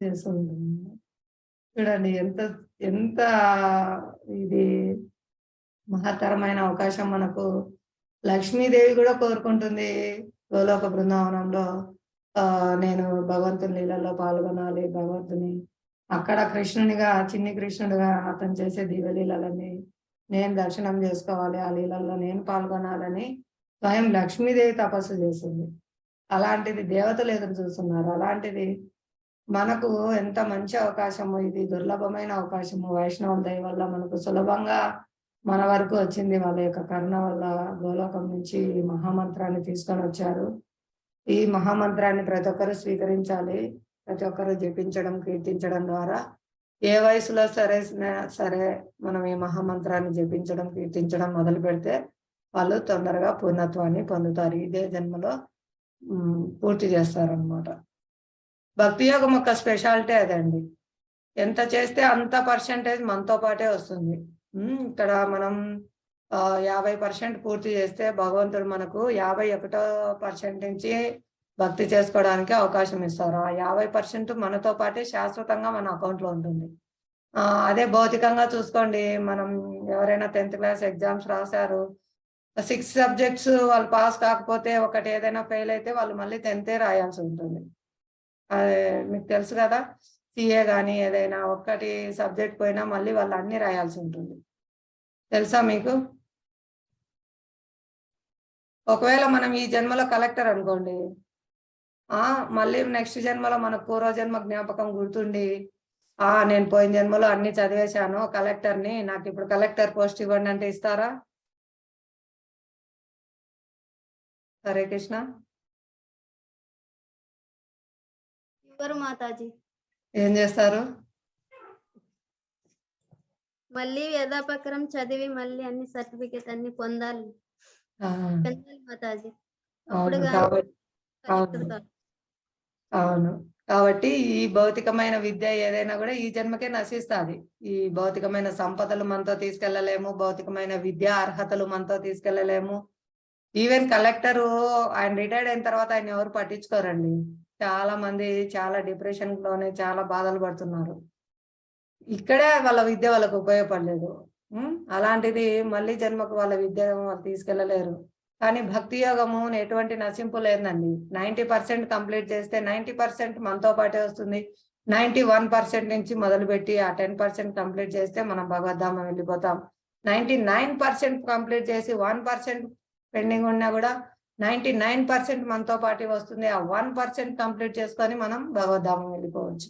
చేస్తూ ఉంటుంది. చూడండి ఎంత ఎంత ఇది మహత్తరమైన అవకాశం మనకు లక్ష్మీదేవి కూడా కోరుకుంటుంది గోలోక బృందావనంలో. నేను భగవంతుని లీలల్లో పాల్గొనాలి, భగవంతుని అక్కడ కృష్ణునిగా చిన్ని కృష్ణుడిగా అతను చేసే దివ్య లీలలని నేను దర్శనం చేసుకోవాలి, ఆ లీలల్లో నేను పాల్గొనాలని స్వయం లక్ష్మీదేవి తపస్సు చేసింది. అలాంటిది దేవతలు ఎదురు చూస్తున్నారు. అలాంటిది మనకు ఎంత మంచి అవకాశము, ఇది దుర్లభమైన అవకాశము. వైష్ణవుల దయ వల్ల మనకు సులభంగా మన వరకు వచ్చింది. వాళ్ళ యొక్క కరుణ వల్ల గోలోకం నుంచి ఈ మహామంత్రాన్ని తీసుకొని వచ్చారు. ఈ మహామంత్రాన్ని ప్రతి ఒక్కరు స్వీకరించాలి. ప్రతి ఒక్కరు జపించడం, కీర్తించడం ద్వారా ఏ వయసులో సరే మనం ఈ మహామంత్రాన్ని జపించడం, కీర్తించడం మొదలు పెడితే వాళ్ళు తొందరగా పూర్ణత్వాన్ని పొందుతారు. ఇదే జన్మలో పూర్తి చేస్తారనమాట. భక్తి యోగం యొక్క స్పెషాలిటీ అదండి. ఎంత చేస్తే అంత పర్సెంటేజ్ మనతో పాటే వస్తుంది. ఇక్కడ మనం 50% పూర్తి చేస్తే భగవంతుడు మనకు 51% నుంచి భక్తి చేసుకోవడానికి అవకాశం ఇస్తారు. ఆ 50% మనతో పాటే శాశ్వతంగా మన అకౌంట్లో ఉంటుంది. అదే భౌతికంగా చూసుకోండి, మనం ఎవరైనా 10th క్లాస్ ఎగ్జామ్స్ రాశారు, 6 సబ్జెక్ట్స్ వాళ్ళు పాస్ కాకపోతే, ఒకటి ఏదైనా ఫెయిల్ అయితే వాళ్ళు మళ్ళీ 10th రాయాల్సి ఉంటుంది. మీకు తెలుసు కదా, సిఏ కానీ ఏదైనా ఒక్కటి సబ్జెక్ట్ పోయినా మళ్ళీ వాళ్ళు అన్ని రాయాల్సి ఉంటుంది. తెలుసా మీకు? ఒకవేళ మనం ఈ జన్మలో కలెక్టర్ అనుకోండి, మళ్ళీ నెక్స్ట్ జన్మలో మన పూర్వజన్మ జ్ఞాపకం గుర్తుండి, నేను పోయిన జన్మలో అన్ని చదివేశాను, కలెక్టర్ని, నాకు ఇప్పుడు కలెక్టర్ పోస్ట్ ఇవ్వండి అంటే ఇస్తారా? హరే కృష్ణ. మాతాజీ ఏం చేస్తారు? మళ్ళీ యథాప్రకారం చదివి మళ్ళీ అన్ని సర్టిఫికేట్ అన్ని పొందాలి మాతాజీ. అవును. కాబట్టి ఈ భౌతికమైన విద్య ఏదైనా కూడా ఈ జన్మకే నశిస్తుంది. ఈ భౌతికమైన సంపదలు మనతో తీసుకెళ్లలేము, భౌతికమైన విద్యా అర్హతలు మనతో తీసుకెళ్లలేము. ఈవెన్ కలెక్టరు ఆయన రిటైర్డ్ అయిన తర్వాత ఆయన ఎవరు పట్టించుకోరండి. చాలా మంది చాలా డిప్రెషన్ లోనే చాలా బాధలు పడుతున్నారు. ఇక్కడే వాళ్ళ విద్య వాళ్ళకు ఉపయోగపడలేదు. అలాంటిది మళ్ళీ జన్మకు వాళ్ళ విద్య వాళ్ళు తీసుకెళ్లలేరు. కానీ భక్తి యోగము ఎటువంటి నశింపు లేదండి. 90% కంప్లీట్ చేస్తే 90% మనతో పాటే వస్తుంది. 91% నుంచి మొదలుపెట్టి ఆ 10% కంప్లీట్ చేస్తే మనం భగవద్ధామం వెళ్ళిపోతాం. 99% కంప్లీట్ చేసి 1% పెండింగ్ ఉన్నా కూడా 99% మనతో పాటు వస్తుంది. ఆ 1% కంప్లీట్ చేసుకొని మనం భగవద్ధామం వెళ్ళిపోవచ్చు.